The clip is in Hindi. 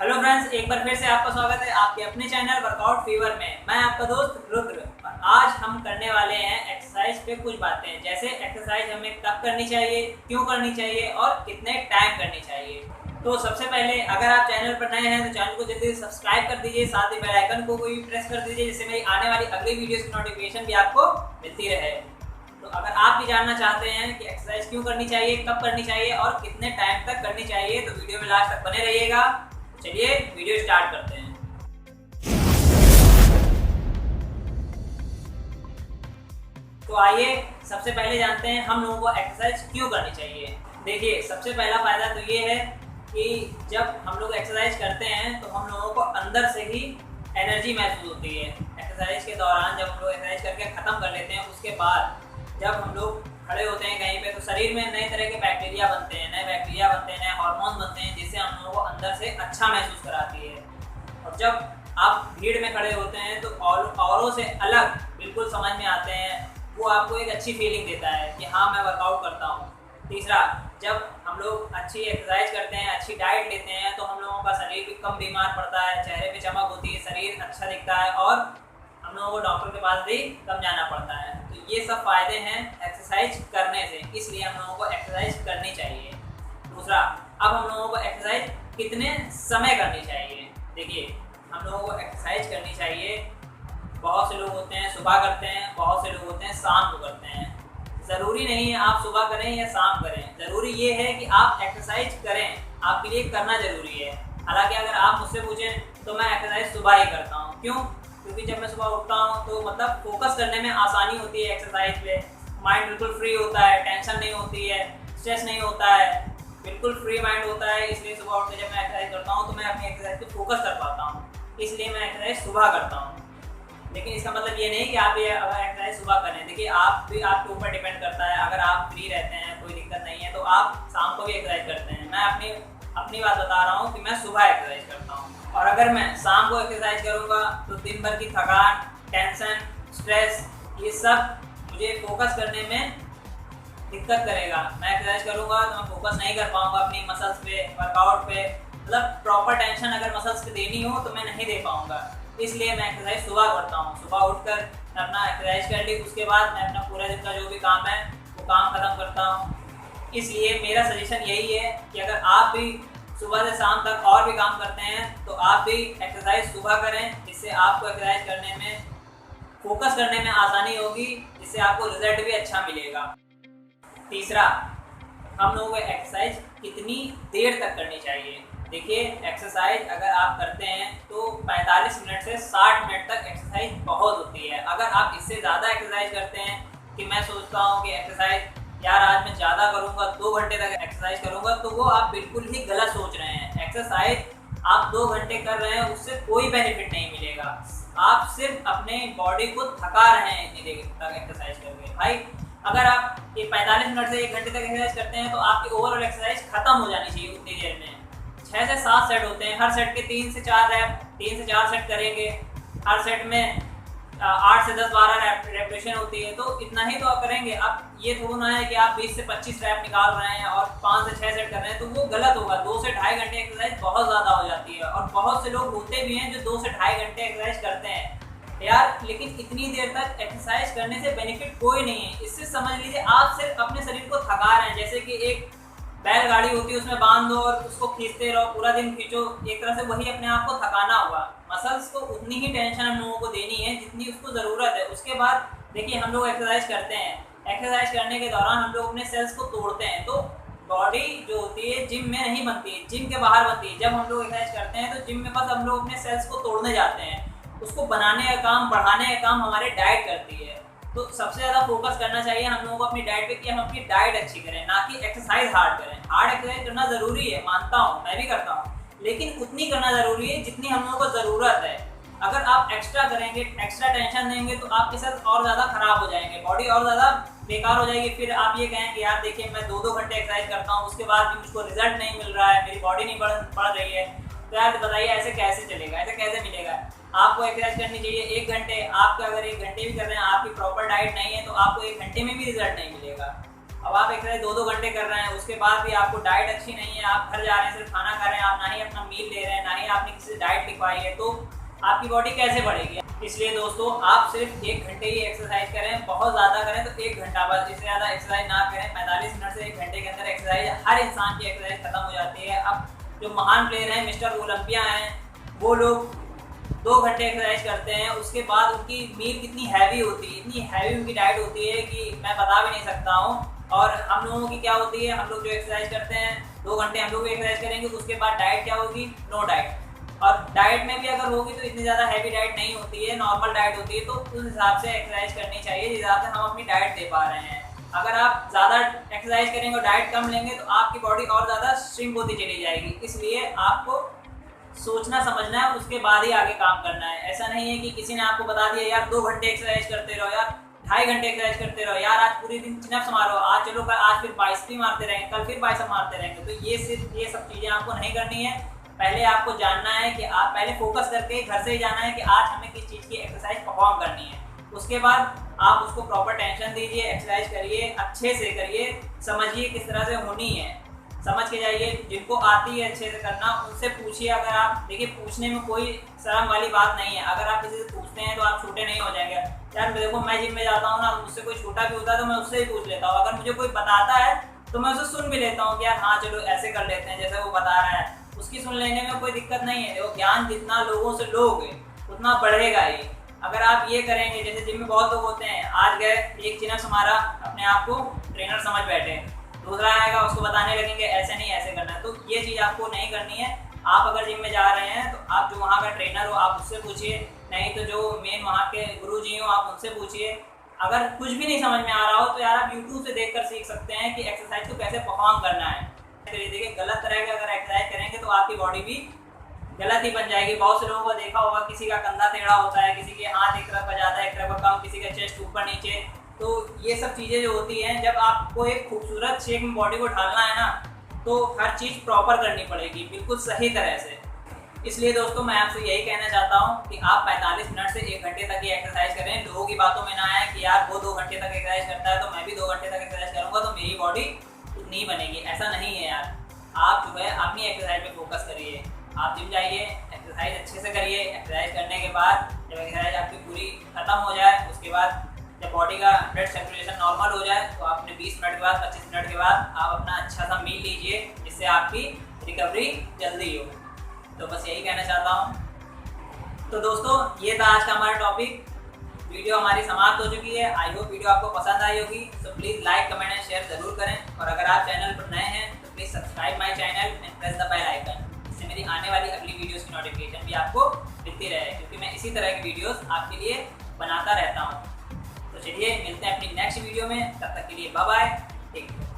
हेलो फ्रेंड्स, एक बार फिर से आपका स्वागत है आपके अपने चैनल वर्कआउट फीवर में। मैं आपका दोस्त रुद्र और आज हम करने वाले हैं एक्सरसाइज पे कुछ बातें, जैसे एक्सरसाइज हमें कब करनी चाहिए, क्यों करनी चाहिए और कितने टाइम करनी चाहिए। तो सबसे पहले अगर आप चैनल पर नए हैं तो चैनल को जल्दी से सब्सक्राइब कर दीजिए, साथ ही बेल आइकन को भी प्रेस कर दीजिए जिससे मेरी आने वाली अगली वीडियोस की नोटिफिकेशन भी आपको मिलती रहे। तो अगर आप भी जानना चाहते हैं कि एक्सरसाइज क्यों करनी चाहिए, कब करनी चाहिए और कितने टाइम तक करनी चाहिए, तो वीडियो में लास्ट तक बने रहिएगा। चलिए वीडियो स्टार्ट करते हैं। तो आइए सबसे पहले जानते हैं हम लोगों को एक्सरसाइज क्यों करनी चाहिए। देखिए, सबसे पहला फायदा तो ये है कि जब हम लोग एक्सरसाइज करते हैं तो हम लोगों को अंदर से ही एनर्जी महसूस होती है। एक्सरसाइज के दौरान जब हम लोग एक्सरसाइज करके ख़त्म कर लेते हैं, उसके बाद जब हम लोग खड़े होते हैं कहीं पे, तो शरीर में नए तरह के बैक्टीरिया बनते हैं, नए हार्मोन बनते हैं, जिससे हम लोगों को अंदर से अच्छा महसूस कराती है। और जब आप भीड़ में खड़े होते हैं तो औरों से अलग बिल्कुल समझ में आते हैं, वो आपको एक अच्छी फीलिंग देता है कि हाँ मैं वर्कआउट करता हूँ। तीसरा, जब हम लोग अच्छी एक्सरसाइज करते हैं, अच्छी डाइट लेते हैं, तो हम लोगों का शरीर भी कम बीमार पड़ता है, चेहरे पे चमक होती है, शरीर अच्छा दिखता है और हम लोगों को डॉक्टर के पास भी कम जाना पड़ता है। तो ये सब फायदे हैं एक्सरसाइज करने से, इसलिए हम लोगों को एक्सरसाइज करनी चाहिए। दूसरा, अब हम लोगों को एक्सरसाइज कितने समय करनी चाहिए। देखिए, हम लोगों को एक्सरसाइज करनी चाहिए, बहुत से लोग होते हैं सुबह करते हैं, बहुत से लोग होते हैं शाम को करते हैं। ज़रूरी नहीं है आप सुबह करें या शाम करें, ज़रूरी ये है कि आप एक्सरसाइज करें, आपके लिए करना ज़रूरी है। हालांकि अगर आप मुझसे पूछें तो मैं एक्सरसाइज सुबह ही करता हूँ। क्यों? क्योंकि जब मैं सुबह उठता हूँ तो मतलब फोकस करने में आसानी होती है एक्सरसाइज पे, माइंड बिल्कुल फ्री होता है, टेंशन नहीं होती है, स्ट्रेस नहीं होता है, बिल्कुल फ्री माइंड होता है। इसलिए सुबह उठ के जब मैं एक्सरसाइज करता हूँ तो मैं अपनी एक्सरसाइज पे फोकस कर पाता हूँ, इसलिए मैं एक्सरसाइज सुबह करता हूँ। लेकिन इसका मतलब ये नहीं कि आप ये अगर एक्सरसाइज सुबह करें, देखिए आप भी आपके ऊपर डिपेंड करता है। अगर आप फ्री रहते हैं, कोई दिक्कत नहीं है, तो आप शाम को भी एक्सरसाइज करते हैं। मैं अपनी बात बता रहा हूँ कि मैं सुबह एक्सरसाइज करता हूँ, और अगर मैं शाम को एक्सरसाइज करूँगा तो दिन भर की थकान, टेंशन, स्ट्रेस, ये सब मुझे फोकस करने में दिक्कत करेगा। मैं एक्सरसाइज करूँगा तो मैं फोकस नहीं कर पाऊँगा अपनी मसल्स पे, वर्कआउट पे, मतलब प्रॉपर टेंशन अगर मसल्स पे देनी हो तो मैं नहीं दे पाऊँगा। इसलिए मैं एक्सरसाइज सुबह करता हूँ। सुबह उठकर अपना एक्सरसाइज कर ली, उसके बाद मैं अपना पूरा दिन का जो भी काम है वो काम खत्म करता हूँ। इसलिए मेरा सजेशन यही है कि अगर आप भी सुबह से शाम तक और भी काम करते हैं तो आप भी एक्सरसाइज सुबह करें, जिससे आपको एक्सरसाइज करने में, फोकस करने में आसानी होगी, जिससे आपको रिजल्ट भी अच्छा मिलेगा। तीसरा, हम लोगों को एक्सरसाइज कितनी देर तक करनी चाहिए। देखिए, एक्सरसाइज अगर आप करते हैं तो 45 मिनट से 60 मिनट तक एक्सरसाइज बहुत होती है। अगर आप इससे ज़्यादा एक्सरसाइज करते हैं कि मैं सोचता हूँ कि एक्सरसाइज यार आज मैं ज़्यादा करूँगा, 2 घंटे तक एक्सरसाइज करूँगा, तो वो आप बिल्कुल ही गलत सोच रहे हैं। एक्सरसाइज आप 2 घंटे कर रहे हैं, उससे कोई बेनिफिट नहीं मिलेगा। आप सिर्फ अपने बॉडी को थका रहे हैं इतनी देर तक एक्सरसाइज करके। भाई, अगर आप ये 45 मिनट से 1 घंटे तक एक्सरसाइज करते हैं तो आपकी ओवरऑल एक्सरसाइज खत्म हो जानी चाहिए उतनी देर में। 6 से 7 सेट होते हैं, हर सेट के 3 से 4 रैप, 3 से 4 सेट करेंगे। हर सेट में 8 से 10-12 रेपिटेशन होती है, तो इतना ही तो आप करेंगे। अब ये थोड़ा ना है कि आप 20 से 25 रैप निकाल रहे हैं और 5 से 6 सेट कर रहे हैं, तो वो गलत होगा। 2 से ढाई घंटे एक्सरसाइज बहुत ज़्यादा हो जाती है, और बहुत से लोग होते भी हैं जो 2 से ढाई घंटे एक्सरसाइज करते हैं यार। लेकिन इतनी देर तक एक्सरसाइज करने से बेनिफिट कोई नहीं है। इससे समझ लीजिए आप सिर्फ अपने शरीर को थका रहे हैं। जैसे कि एक बैलगाड़ी होती है, उसमें बांध दो और उसको खींचते रहो, पूरा दिन खींचो, एक तरह से वही अपने आप को थकाना हुआ। मसल्स को उतनी ही टेंशन हम लोगों को देनी है जितनी उसको ज़रूरत है। उसके बाद देखिए, हम लोग एक्सरसाइज करते हैं, एक्सरसाइज करने के दौरान हम लोग अपने सेल्स को तोड़ते हैं। तो बॉडी जो होती है जिम में नहीं बनती है, जिम के बाहर बनती है। जब हम लोग एक्सरसाइज करते हैं तो जिम में बस हम लोग अपने सेल्स को तोड़ने जाते हैं, उसको बनाने का काम, बढ़ाने का काम हमारे डाइट करती है। तो सबसे ज़्यादा फोकस करना चाहिए हम लोगों को अपनी डाइट पे, कि हम अपनी डाइट अच्छी करें, ना कि एक्सरसाइज हार्ड करें। हार्ड एक्सरसाइज करना ज़रूरी है, मानता हूँ, मैं भी करता हूँ, लेकिन उतनी करना ज़रूरी है जितनी हम लोगों को ज़रूरत है। अगर आप एक्स्ट्रा करेंगे, एक्स्ट्रा टेंशन देंगे, तो आपके साथ और ज़्यादा खराब हो जाएंगे, बॉडी और ज़्यादा बेकार हो जाएगी। फिर आप ये कहें कि यार देखिए मैं 2-2 घंटे एक्सरसाइज करता हूँ, उसके बाद भी मुझको रिजल्ट नहीं मिल रहा है, मेरी बॉडी नहीं बढ़ रही है, तो यार बताइए ऐसे कैसे चलेगा, ऐसे कैसे मिलेगा। आपको एक्सरसाइज करनी चाहिए 1 घंटे। आपका अगर 1 घंटे भी कर रहे हैं, आपकी प्रॉपर डाइट नहीं है, तो आपको 1 घंटे में भी रिजल्ट नहीं मिलेगा। अब आप एक्सरसाइज 2-2 घंटे कर रहे हैं, उसके बाद भी आपको डाइट अच्छी नहीं है, आप घर जा रहे हैं सिर्फ खाना खा रहे हैं, आप ना ही अपना मील ले रहे हैं, ना ही आप आपने किसी से डाइट लिखवाई है तो आपकी बॉडी कैसे बढ़ेगी। इसलिए दोस्तों आप सिर्फ 1 घंटे ही एक्सरसाइज करें, बहुत ज़्यादा करें तो 1 घंटा, बस इससे ज़्यादा एक्सरसाइज ना करें। 45 मिनट से 1 घंटे के अंदर एक्सरसाइज, हर इंसान की एक्सरसाइज खत्म हो जाती है। अब जो महान प्लेयर हैं, मिस्टर ओलंपिया हैं, वो लोग 2 घंटे एक्सरसाइज करते हैं, उसके बाद उनकी मील कितनी हैवी होती है, इतनी हैवी उनकी डाइट होती है कि मैं बता भी नहीं सकता हूँ। और हम लोगों की क्या होती है, हम लोग जो एक्सरसाइज करते हैं 2 घंटे हम लोग भी एक्सरसाइज करेंगे, उसके बाद डाइट क्या होगी, नो डाइट। और डाइट में भी अगर होगी तो इतनी ज़्यादा हैवी डाइट नहीं होती है, नॉर्मल डाइट होती है। तो उस हिसाब से एक्सरसाइज करनी चाहिए जिस हिसाब से हम अपनी डाइट दे पा रहे हैं। अगर आप ज़्यादा एक्सरसाइज करेंगे और डाइट कम लेंगे तो आपकी बॉडी और ज़्यादा श्रिंक होती चली जाएगी। इसलिए आपको सोचना समझना है, उसके बाद ही आगे काम करना है। ऐसा नहीं है कि किसी ने आपको बता दिया यार 2 घंटे एक्सरसाइज करते रहो, यार 2.5 घंटे एक्सरसाइज करते रहो, यार आज पूरे दिन चिनअप्स मारो, आज चलो आज फिर बाइसेप्स भी मारते रहेंगे, कल फिर बाइसेप्स मारते रहेंगे। तो ये सब चीज़ें आपको नहीं करनी है। पहले आपको जानना है कि आप पहले फोकस करके घर से ही जाना है कि आज हमें किस चीज़ की एक्सरसाइज परफॉर्म करनी है। उसके बाद आप उसको प्रॉपर टेंशन दीजिए, एक्सरसाइज करिए, अच्छे से करिए, समझिए किस तरह से होनी है, समझ के जाइए। जिनको आती है अच्छे से करना उनसे पूछिए। अगर आप देखिए, पूछने में कोई शर्म वाली बात नहीं है। अगर आप किसी से पूछते हैं तो आप छोटे नहीं हो जाएंगे। यार देखो, मैं जिम में जाता हूँ ना, मुझसे कोई छोटा भी होता है तो मैं उससे ही पूछ लेता हूँ। अगर मुझे कोई बताता है तो मैं उसे सुन भी लेता हूँ कि यार हाँ चलो ऐसे कर लेते हैं जैसे वो बता रहा है, उसकी सुन लेने में कोई दिक्कत नहीं है। देखो, ज्ञान जितना लोगों से लोगे उतना बढ़ेगा ही। अगर आप ये करेंगे, जैसे जिम में बहुत लोग होते हैं, आज गए एक चिनअप्स हमारा, अपने आप को ट्रेनर समझ बैठे, दूसरा आएगा उसको बताने लगेंगे ऐसे नहीं ऐसे करना है। तो ये चीज़ आपको नहीं करनी है। आप अगर जिम में जा रहे हैं तो आप जो वहाँ का ट्रेनर हो आप उससे पूछिए, नहीं तो जो मेन वहाँ के गुरुजी हो आप उनसे पूछिए। अगर कुछ भी नहीं समझ में आ रहा हो तो यार आप यूट्यूब से देखकर सीख सकते हैं कि एक्सरसाइज को कैसे परफॉर्म करना है। देखिए, गलत तरह के अगर एक्सरसाइज करेंगे तो आपकी बॉडी भी गलत ही बन जाएगी। बहुत से लोगों को देखा होगा, किसी का कंधा टेढ़ा होता है, किसी के हाथ एक तरफ ज़्यादा एक तरफ कम, किसी का चेस्ट ऊपर नीचे। तो ये सब चीज़ें जो होती हैं, जब आपको एक खूबसूरत शेप में बॉडी को ढालना है ना, तो हर चीज़ प्रॉपर करनी पड़ेगी, बिल्कुल सही तरह से। इसलिए दोस्तों मैं आपसे यही कहना चाहता हूँ कि आप 45 मिनट से 1 घंटे तक ही एक्सरसाइज करें। लोगों की बातों में ना आए कि यार वो 2 घंटे तक एक्सरसाइज करता है तो मैं भी 2 घंटे तक एक्सरसाइज करूँगा तो मेरी बॉडी उतनी बनेगी। ऐसा नहीं है यार। आप जो है अपनी एक्सरसाइज पे फोकस करिए। आप जिम जाइए, एक्सरसाइज अच्छे से करिए। एक्सरसाइज करने के बाद जब एक्सरसाइज आपकी पूरी खत्म हो जाए, उसके बाद जब बॉडी का ब्लड सर्कुलेशन नॉर्मल हो जाए तो आपने 20 मिनट के बाद 25 मिनट के बाद आप अपना अच्छा सा मील लीजिए, जिससे आपकी रिकवरी जल्दी हो। तो बस यही कहना चाहता हूँ। तो दोस्तों ये था आज का हमारा टॉपिक। वीडियो हमारी समाप्त हो चुकी है। आई होप वीडियो आपको पसंद आई होगी। तो please like, comment and share ज़रूर करें। और अगर आप चैनल पर नए हैं तो please subscribe my channel and press the bell icon, जिससे मेरी आने वाली अगली वीडियोज़ की नोटिफिकेशन भी आपको मिलती रहे, क्योंकि मैं इसी तरह की वीडियोज़ आपके लिए बनाता रहता हूँ। तो चलिए मिलते हैं अपनी नेक्स्ट वीडियो में। तब तक के लिए बाय बाय, टेक केयर।